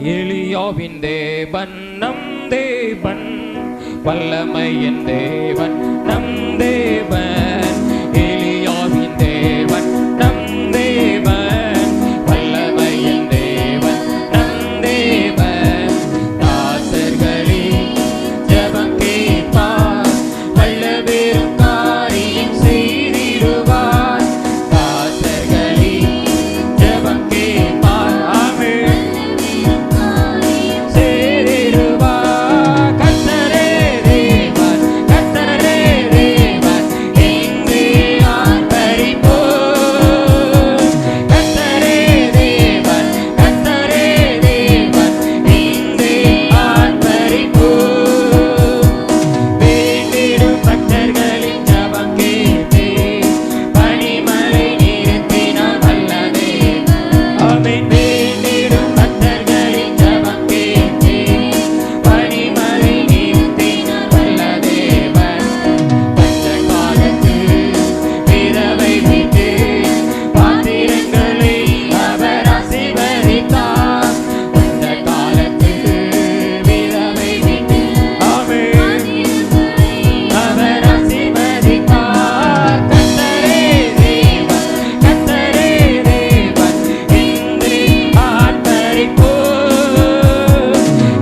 எலியாவின் தேவன் நம் தேவன், வல்லமையின் தேவன் நம் தேவன். எலியாவின் தேவன் நம் தேவன், வல்லமையின் தேவன் நம் தேவன். தாசர்களின் ஜெபம் கேட்பார், வல்ல பெரும் காரியம் செய்திடுவார். தாசர்களின் ஜெபம் கேட்பார், ஆமென், செய்திடுவார். கர்த்தரே தேவன், கர்த்தரே தேவன், இங்கே ஆர்ப்பரிப்போம். கர்த்தரே தேவன், கர்த்தரே தேவன், இங்கே ஆர்ப்பரிப்போம். வேண்டிடும் பக்தர்களின் ஜெபம் கேட்டு பனிமழை நிறுத்தினார் வல்ல தேவன். ஆமென். வேண்டிடும் பக்தர்களின் ஜெபம் கேட்டு பனிமழை நிறுத்தினார் வல்ல தேவன். பஞ்ச காலத்து விதவை விட்டு பாத்திரங்களை அவர் ஆசீர்வதித்தார். பஞ்ச காலத்து விதவை விட்டு, ஆமென், அவர் ஆசீர்வதித்தார். கர்த்தரே தேவன், கர்த்தரே தேவன், இன்று ஆர்ப்பரிப்போம்.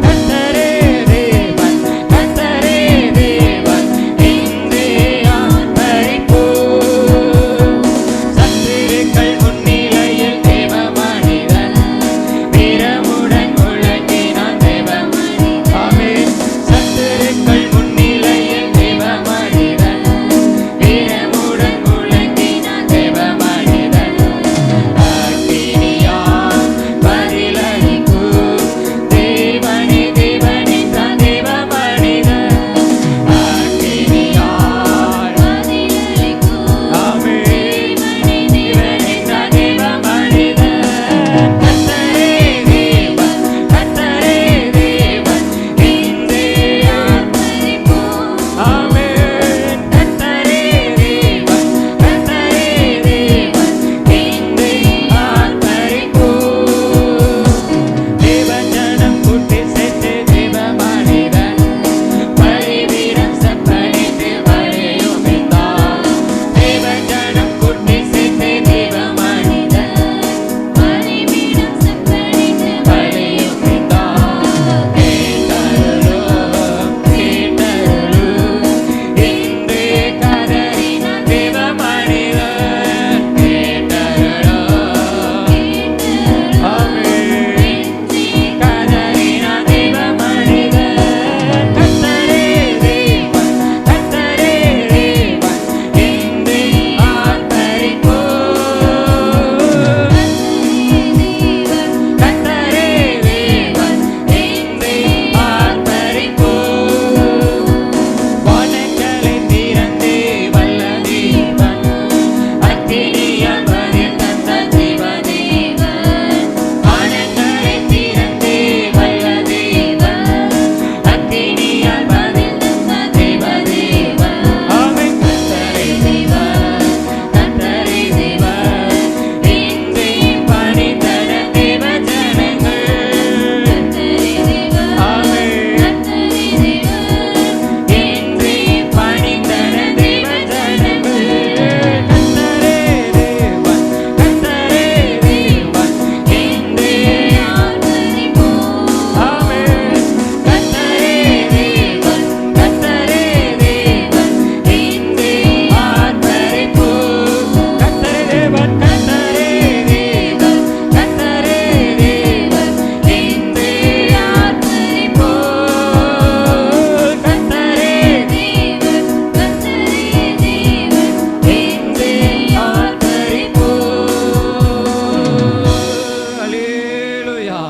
கர்த்தரே தேவன், கர்த்தரே தேவன், இன்று ஆர்ப்பரிப்போம். சத்துருக்கள் முன்னிலையில் தேவ மனிதன் வீரமுடன் முழங்கினான் தேவ மனிதன். ஆமென். சத்துருக்கள் முன்னிலையில் தேவ மனிதன் வீரமுடன் முழங்கினான் தேவ மனிதன். அக்கினியால் பதிலளிக்கும் தேவனே, தேவனே தான் தேவ மனிதன். அக்கினியால் பதிலளிக்கும், ஆமென், தேவனே தான் தேவ மனிதன். கர்த்தரே தேவன், கர்த்தரே தேவன், இங்கே ஆர்ப்பரிப்போம். ஆமென். கர்த்தரே தேவன், கர்த்தரே தேவன், இங்கே ஆர்ப்பரிப்போம். தேவஜனம் கூட்டி சேர்த்து தேவ மனிதன் பலிபீடம் செப்பனிட்டு பலியும் இட்டார். தேவஜனம் கூட்டி சேர்த்து தேவ மனிதன் பலிபீடம் செப்பனிட்டு பலியும் இட்டார். கேட்டருளும், கேட்டருளும், இன்று கதறினான் தேவ மனிதன். கேட்டருளும், ஆமென், கதறினான் தேவ மனிதன். கர்த்தரே தேவன், கர்த்தரே தேவன், இன்று ஆர்ப்பரிப்போம். கர்த்தரே தேவன், இன்று ஆர்ப்பரிப்போம். வானங்களை திறந்து வல்ல தேவன், அக்கினியால் பதில் தந்த ஜீவ தேவன். வானங்களை திறந்து வல்ல தேவன், அக்கினியால் பதில் தந்த ஜீவ தேவன். ஆமென். கர்த்தரே தேவன், கர்த்தரே தேவன், இன்று பணிந்தன தேவ ஜனங்கள். ஆமென். இன்று பணிந்தன தேவ ஜனங்கள். கர்த்தரே தேவன், கர்த்தரே தேவன், இன்று ஆர்ப்பரிப்போம். ஆமென். கர்த்தரே தேவன், கர்த்தரே தேவன், இன்று ஆர்ப்பரிப்போம். கர்த்தரே தேவன், கர்த்தரே தேவன், கர்த்தரே தேவன், இன்று ஆர்ப்பரிப்போம். கர்த்தரே தேவன், கர்த்தரே தேவன், இன்று ஆர்ப்பரிப்போம். அல்லேலூயா,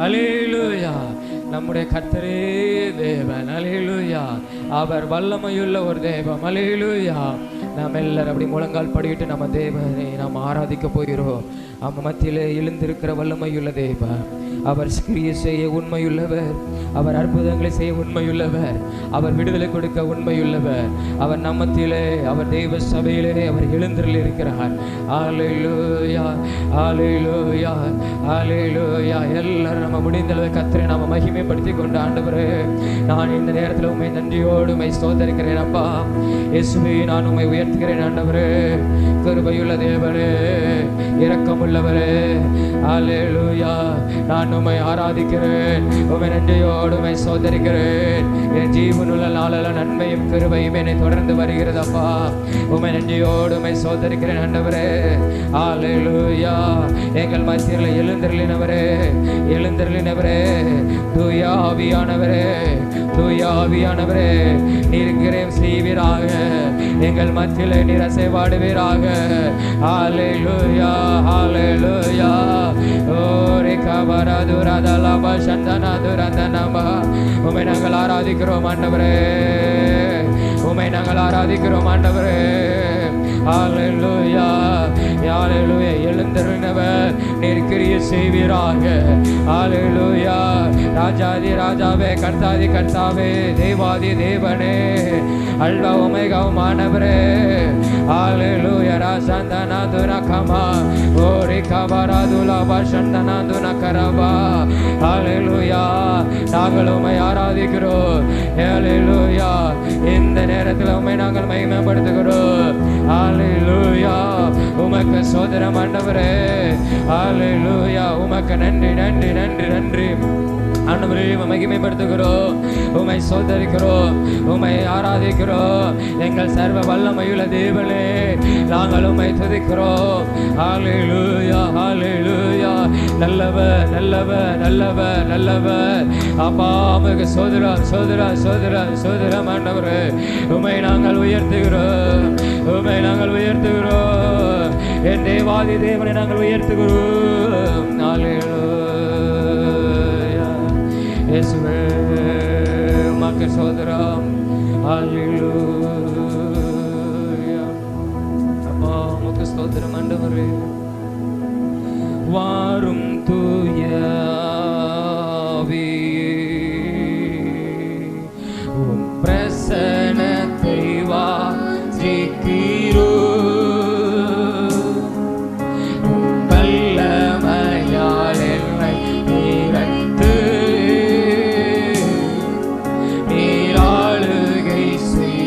அல்லேலூயா. நம்முடைய கர்த்தரே தேவன், அல்லேலூயா. அவர் வல்லமையுள்ள ஒரு தேவன், அல்லேலூயா. நாம் எல்லாரும் அப்படி முழங்கால் படிட்டு நம்ம தேவனை நாம் ஆராதிக்க போகிறோம். நம்ம மத்தியிலே எழுந்திருக்கிற வல்லமையுள்ள தேவன், அவர் கிரியை செய்ய உண்மையுள்ளவர், அவர் அற்புதங்களை செய்ய உண்மையுள்ளவர், அவர் விடுதலை கொடுக்க உண்மையுள்ளவர். அவர் நம்மத்திலே, அவர் தெய்வ சபையிலே அவர் எழுந்தருளி இருக்கிறார். ஹல்லேலூயா, ஹல்லேலூயா, ஹல்லேலூயா. எல்லாரும் நம்ம முடிந்தளவு கர்த்தரை நாம மகிமைப்படுத்தி கொண்டு, ஆண்டவரே நான் இந்த நேரத்தில் உம்மை நன்றியோடு உம்மை ஸ்தோத்தரிக்கிறேன் அப்பா. இயேசுவே நான் உம்மை உயர்த்துகிறேன் ஆண்டவரே. கிருபையுள்ள தேவனே, இரக்கமுள்ளவரே, ஹல்லேலூயா. நான் உம்மை ஆராதிக்கிறேன், உம்மை நன்றியோடு உம்மை ஸ்தோத்தரிக்கிறேன். என் ஜீவனுள்ள நாளெல்லாம் நன்மையும் கிருபையும் என்னை தொடர்ந்து வருகிறது அப்பா. உம்மை நன்றியோடு உம்மை ஸ்தோத்தரிக்கிறேன் ஆண்டவரே. ஹல்லேலூயா. எங்கள் மத்தியில் எழுந்தருளினவரே, எழுந்தருளினவரே, தூய ஆவியானவரே, தூய ஆவியானவரே, நீர் கிரியை செய்வீராக, எங்கள் மத்தியில் நீர் அசைவாடுவீராக. ஹல்லேலூயா, ஹல்லேலூயா. ஓரே கபரா துரதலப சந்தனா துரதனபா. உம்மை நாங்கள் ஆராதிக்கிறோம் ஆண்டவரே, உம்மை நாங்கள் ஆராதிக்கிறோம் ஆண்டவரே. ஹல்லேலூயா, ஹல்லேலூயா. எழுந்தருளினவர் நீர் கிரியை செய்வீராக. ஹல்லேலூயா. ராஜாதி ராஜாவே, கர்த்தாதி கர்த்தாவே, தேவாதி தேவனே, அல்வா ஒமேகாவுமானவரே. ஹல்லேலூயா. ராசந்தனா துனகமா ஓரி கபரா துலபா சந்தனா துனகரபா. ஹல்லேலூயா. நாங்கள் உம்மை ஆராதிக்கிறோம். ஹல்லேலூயா. இந்த நேரத்தில் உம்மை நாங்கள் மகிமைப்படுத்துகிறோம். ஹல்லேலூயா. உமக்கு சோதரம் ஆண்டவரே. ஹல்லேலூயா. உமக்கு நன்றி நன்றி நன்றி நன்றி ஆண்டவரே. மகிமைப்படுத்துகிறோம், உம்மை சோதரிக்கிறோம், உம்மை ஆராதிக்கிறோம். எங்கள் சர்வ வல்லமையுள்ள தேவனே, நாங்கள் உம்மை துதிக்கிறோம். ஹல்லேலூயா, ஹல்லேலூயா. நல்லவர் நல்லவர் நல்லவர் நல்லவர் அப்பா. உமக்கு சோதரம் சோதரம் சோதரம் சோதரம் ஆண்டவரே. உம்மை நாங்கள் உயர்த்துகிறோம், உம்மை நாங்கள் உயர்த்துகிறோம். என் தேவாதி தேவனை நாங்கள் உயர்த்துகிறோம். ஹல்லேலூயா. இயேசுவே உமக்கு சோதரம். ஹல்லேலூயா. அப்பா உமக்கு ஸ்தோத்திரம் ஆண்டவரே. வாரும் தூய ஆவியே, உம் பிரசன்னத்தை வாஞ்சிக்கிறோம். See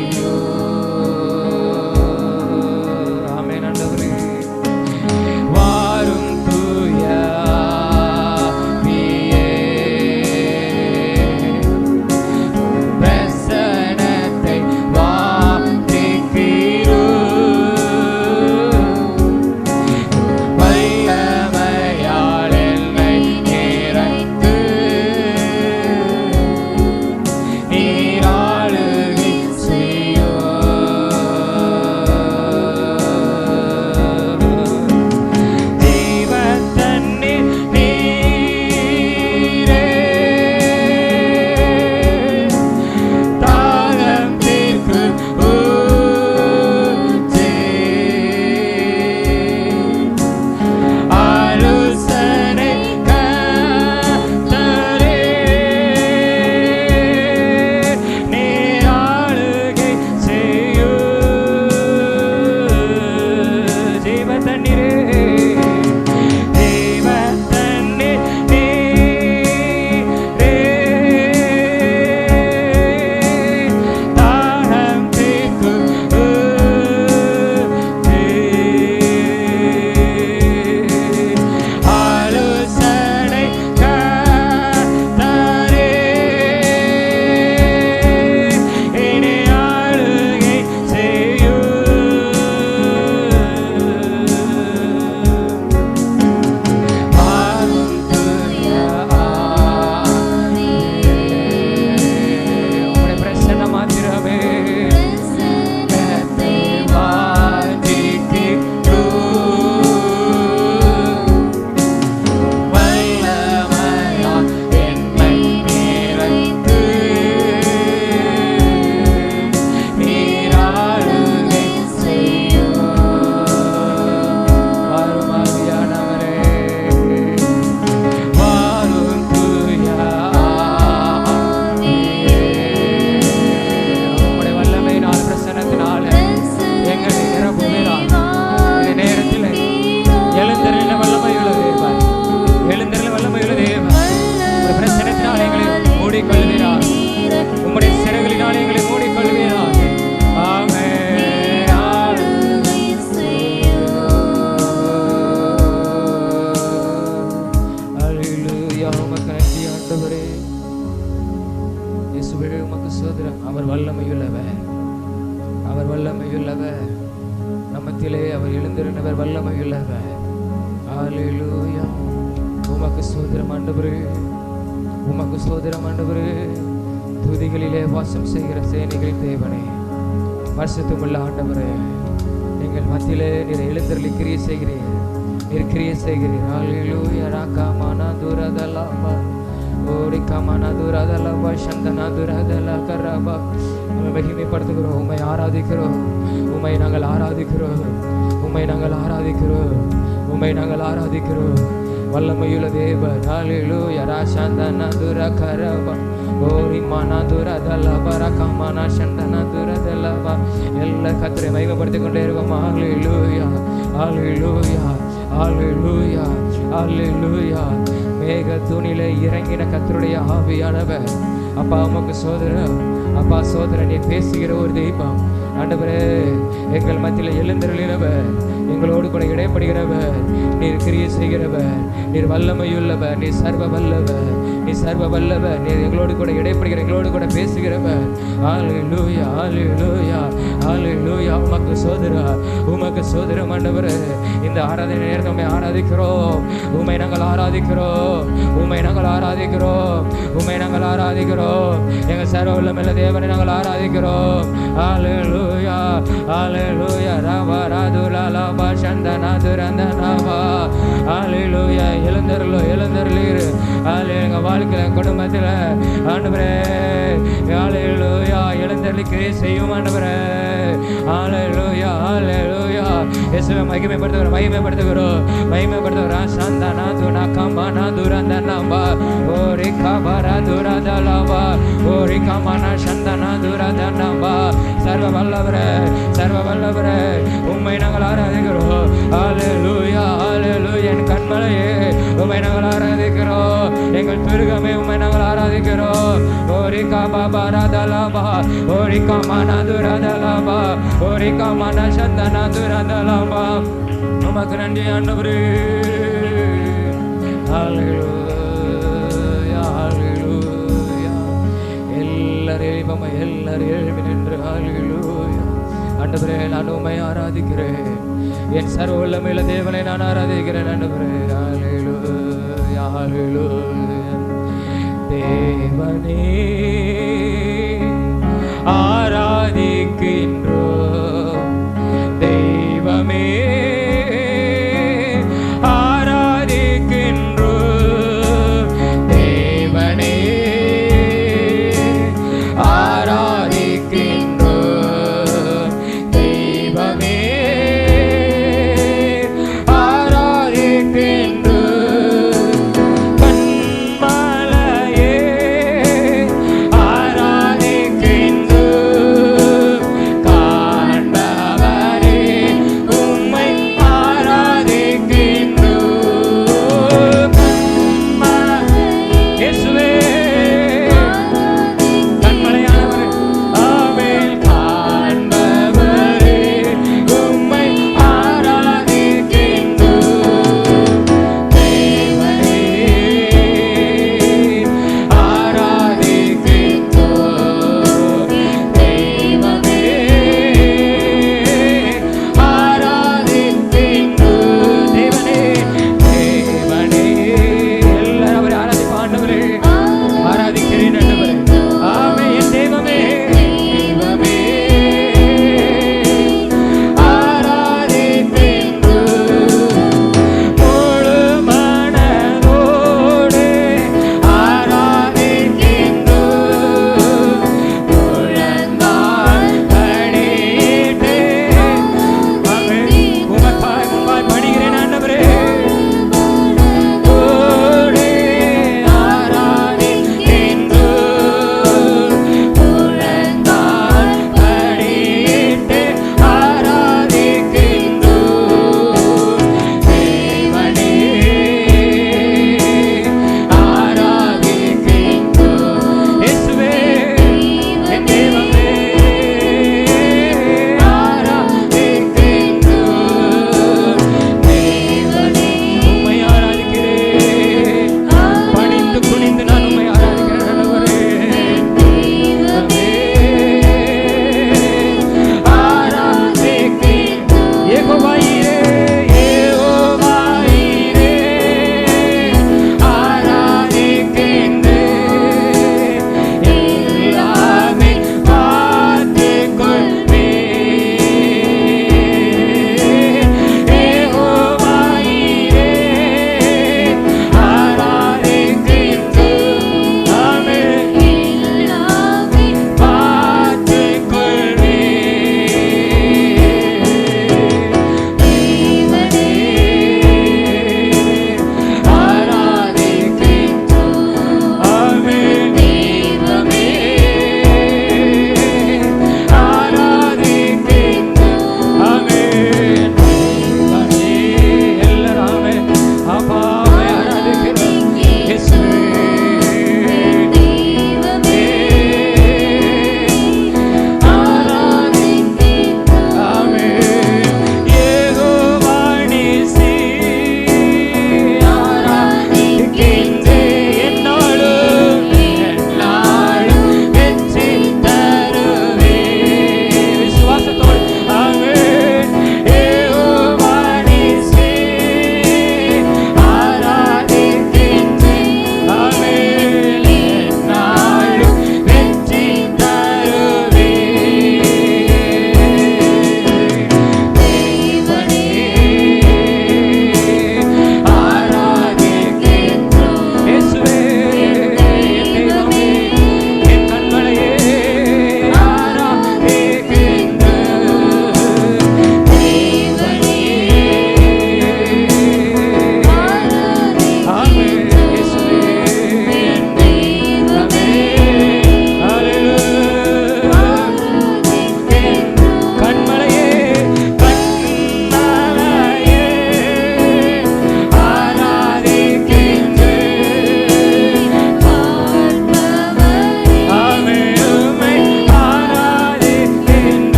ஆண்டவரே. இயேசுவே உமக்கு ஸ்தோத்திரம். அவர் வல்லமையுள்ளவர், அவர் வல்லமையுள்ளவர். நம்மத்திலே அவர் எழுந்திருந்தவர் வல்லமையுள்ளவர். ஹல்லேலூயா. உமக்கு ஸ்தோத்திரம் ஆண்டவரே, உமக்கு ஸ்தோத்திரம் ஆண்டவரே. துதிகளிலே வாசம் செய்கிற சேனைகளின் தேவனே, பரிசுத்தமுள்ள ஆண்டவரே, எங்கள் மத்தியிலே நீர் எழுந்தருளி கிரியை செய்கிறீர், நீர் கிரியை செய்கிறீர். ஹல்லேலூயா. ராகாமானா துரதலபா ஓரிகாமானா துரதலபா சந்தனா துரதல கரபா. உம்மை மகிமைப்படுத்துகிறோம், உம்மை ஆராதிக்கிறோம், உம்மை நாங்கள் ஆராதிக்கிறோம், உம்மை நாங்கள் ஆராதிக்கிறோம், உம்மை நாங்கள் ஆராதிக்கிறோம். வல்லமையுள்ள தேவன். ஹல்லேலூயா. ராசந்தனா துரகரபா ஓரிமானா துரதலபா ரகாமானா சந்தனா துரதலபா. எல்லா கர்த்தரை மகிமைப்படுத்திக் கொண்டே இருக்கோம். ஹல்லேலூயா, ஹல்லேலூயா, ஹல்லேலூயா, ஹல்லேலூயா. மேக தூணிலே இறங்கின கர்த்தருடைய ஆவியானவர். அப்பா உமக்கு சோதரன், அப்பா சோதரன், நீ பேசுகிற ஒரு தெய்வம் ஆண்டவரே. எங்கள் மத்தியில் எழுந்தருளினவர், எங்களோடு கூட இடைப்படுகிறவர், நீர் கிரியை செய்கிறவர், நீர் வல்லமையுள்ளவர், நீர் சர்வ வல்லவர், நீ சர்வ வல்லவர், நீர் எங்களோடு கூட இடைப்படுகிற, எங்களோடு கூட பேசுகிறவர். ஹல்லேலூயா, ஹல்லேலூயா, ஹல்லேலூயா. உமக்கு சோதரா, உமக்கு சோதரம் ஆண்டவரே. இந்த ஆராதனை நேரத்தை உம்மை ஆராதிக்கிறோம், உம்மை நாங்கள் ஆராதிக்கிறோம், உம்மை நாங்கள் ஆராதிக்கிறோம், உம்மை நாங்கள் ஆராதிக்கிறோம். எங்கள் சர்வ வல்லமையுள்ள தேவனை நாங்கள் ஆராதிக்கிறோம். ஹல்லேலூயா, ஹல்லேலூயா. ரபா ராதுலா சந்தனா துரந்தனாவா. ஹல்லேலூயா. எழுந்தருளோ, எழுந்தருளீர். ஹல்லேலூயா. எங்கள் வாழ்க்கையில், குடும்பத்தில் ஆண்டவரே, ஹல்லேலூயா, எழுந்தருளி கிரியை செய்யும் ஆண்டவரே. ஹல்லேலூயா, ஹல்லேலூயா. இயேசுவை மகிமைப்படுத்துகிறோம், மகிமைப்படுத்துகிறோம், மகிமைப்படுத்துகிறோம். சந்தனா துனா கமானா துரந்தனாவா ஓரிகா பரா துரதலவா ஓரிகா மனா சந்தனா துரதனவா. சர்வ வல்லவரே, சர்வ வல்லவரே, உம்மை நாங்கள் ஆராதிக்கிறோம். ஹல்லேலூயா, ஹல்லேலூயா. என் கண்மலையே உம்மை நாங்கள் ஆராதிக்கிறோம், எங்கள் துர்கமே உம்மை நாங்கள் ஆராதிக்கிறோம். ஓரிகா பாபா ரதலபா ஓரிகா மனா துரதலபா ஓரிகா மனா சந்தனா துரதலபா. உமக்கு நன்றி ஆண்டவரே. ஹல்லேலூயா, ஹல்லேலூயா. எல்லாரும் எழுப்பமா, எல்லாரும் எழுப்பி நின்று ஹல்லேலூயா. ஆண்டவரே, நான் உம்மை ஆராதிக்கிறேன், என் சர்வ வல்லமையுள்ள தேவனை நான் ஆராதிக்கிறேன் ஆண்டவரே. ஹல்லேலூயா, ஹல்லேலூயா. தேவனே ஆராதிக்கின்றோம், தெய்வமே ஆராதிக்கின்றோம், தேவனே ஆராதிக்கின்றோம், தெய்வமே ஆராதிக்கின்றோம். கண்மலையே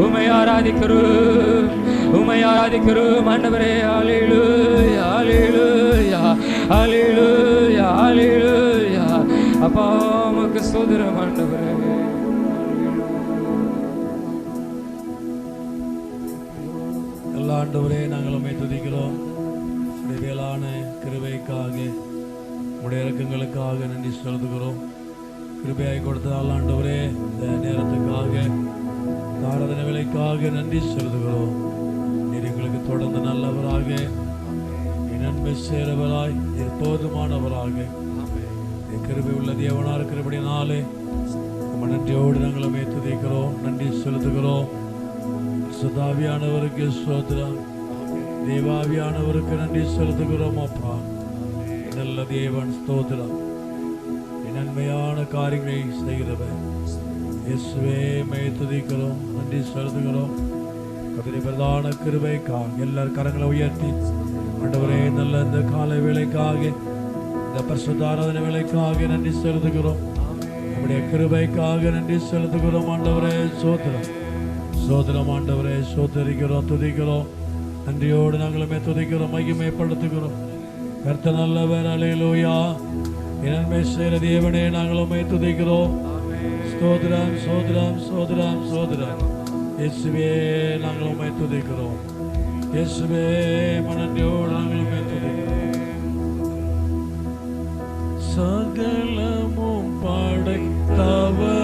உம்மை ஆராதிக்கிறோம், உம்மை ஆராதிக்கிறோம் ஆண்டவரே. ஹல்லேலூயா ஹல்லேலூயா ஹல்லேலூயா ஹல்லேலூயா. அப்பா உமக்கு ஸ்தோத்திரம் ஆண்டவரே. எல்லா ஆண்டவரே நாங்கள் உம்மை துதிக்கிறோம். மேலான கிருபைக்காக உடைய இறக்கங்களுக்காக நன்றி செலுத்துகிறோம். கிருபையாய் கொடுத்தால் ஆண்டவரே இந்த நேரத்துக்காக ஆராதனை வேலைக்காக நன்றி செலுத்துகிறோம். நீர் எங்களுக்கு தொடர்ந்து நல்லவராக நன்மை சேரவராய் எப்போதுமானவராக கிருபை உள்ள தேவனா இருக்கிறபடினாலே நம்ம நன்றியோடு நாங்கள் உம்மை துதிக்கிறோம், நன்றி செலுத்துகிறோம். சுதாவியானவருக்கு ஸ்தோத்திரம், தேவாவியானவருக்கு நன்றி செலுத்துகிறோம். அப்பா நல்ல தேவன் ஸ்தோத்திரம், நன்மையான காரியங்களை செய்கிறவர் இயேசுவே உம்மை துதிக்கிறோம், நன்றி செலுத்துகிறோம். கர்த்தருடைய பிரதான கிருபைக்காக எல்லார் கரங்களை உயர்த்தி ஆண்டவரே நல்ல இந்த கால வேளைக்காக இந்த பரிசுத்த ஆராதனை வேளைக்காக நன்றி செலுத்துகிறோம். நம்முடைய கிருபைக்காக நன்றி செலுத்துகிறோம் ஆண்டவரே. ஸ்தோத்திரம் ஸ்தோத்திரம் ஆண்டவரே, ஸ்தோத்தரிக்கிறோம், துதிக்கிறோம். நன்றியோடு நாங்களுமே துதிக்கிறோம், மகிமைப்படுத்துகிறோம். கர்த்தர் நல்லவர். அல்லேலூயா. நன்மை செய்கிற தேவனே நாங்கள் உம்மை துதிக்கிறோம். ஸ்தோத்திரம் ஸ்தோத்திரம் ஸ்தோத்திரம் ஸ்தோத்திரம். இயேசுவே நாங்கள் உம்மை துதிக்கிறோம். இயேசுவே நன்றியோடு நாங்கள் உம்மை துதிக்கிறோம். சகலமும் படைத்தவரே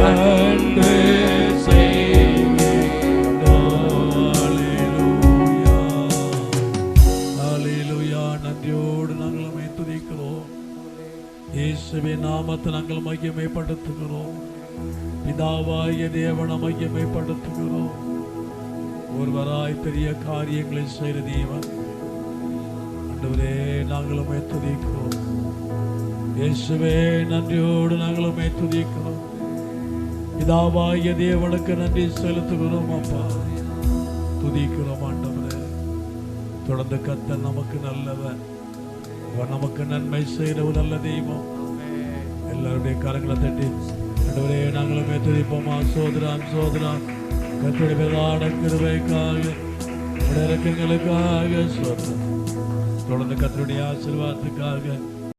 அன்பு மகிமைப்படுத்துகிறோம். பிதாவாகிய தேவனை மகிமைப்படுத்துகிறோம். ஒருவராய் பெரிய காரியங்களை செய்த தேவன் ஆண்டவரே, நாங்களும் துதிக்கிறோம். இயேசுவே, நன்றியோடு நாங்களும் துதிக்கிறோம். பிதாவாகிய தேவனுக்கு நன்றி செலுத்துகிறோம். அப்பா, துதிக்கிறோம் ஆண்டவரே. தொடர்ந்து கர்த்தர் நமக்கு நல்லவர். அவர் நமக்கு நன்மை செய்கிற ஒரு நல்ல தெய்வம். எல்லாருடைய கரங்களை தட்டி ஆண்டவரே நாங்களுமே துதிப்போமா. சோதராம் சோதராம் கர்த்தருடைய பிரதான கிருபைக்காக, இறக்கங்களுக்காக சோதரம். தொடர்ந்து கர்த்தருடைய ஆசீர்வாதத்துக்காக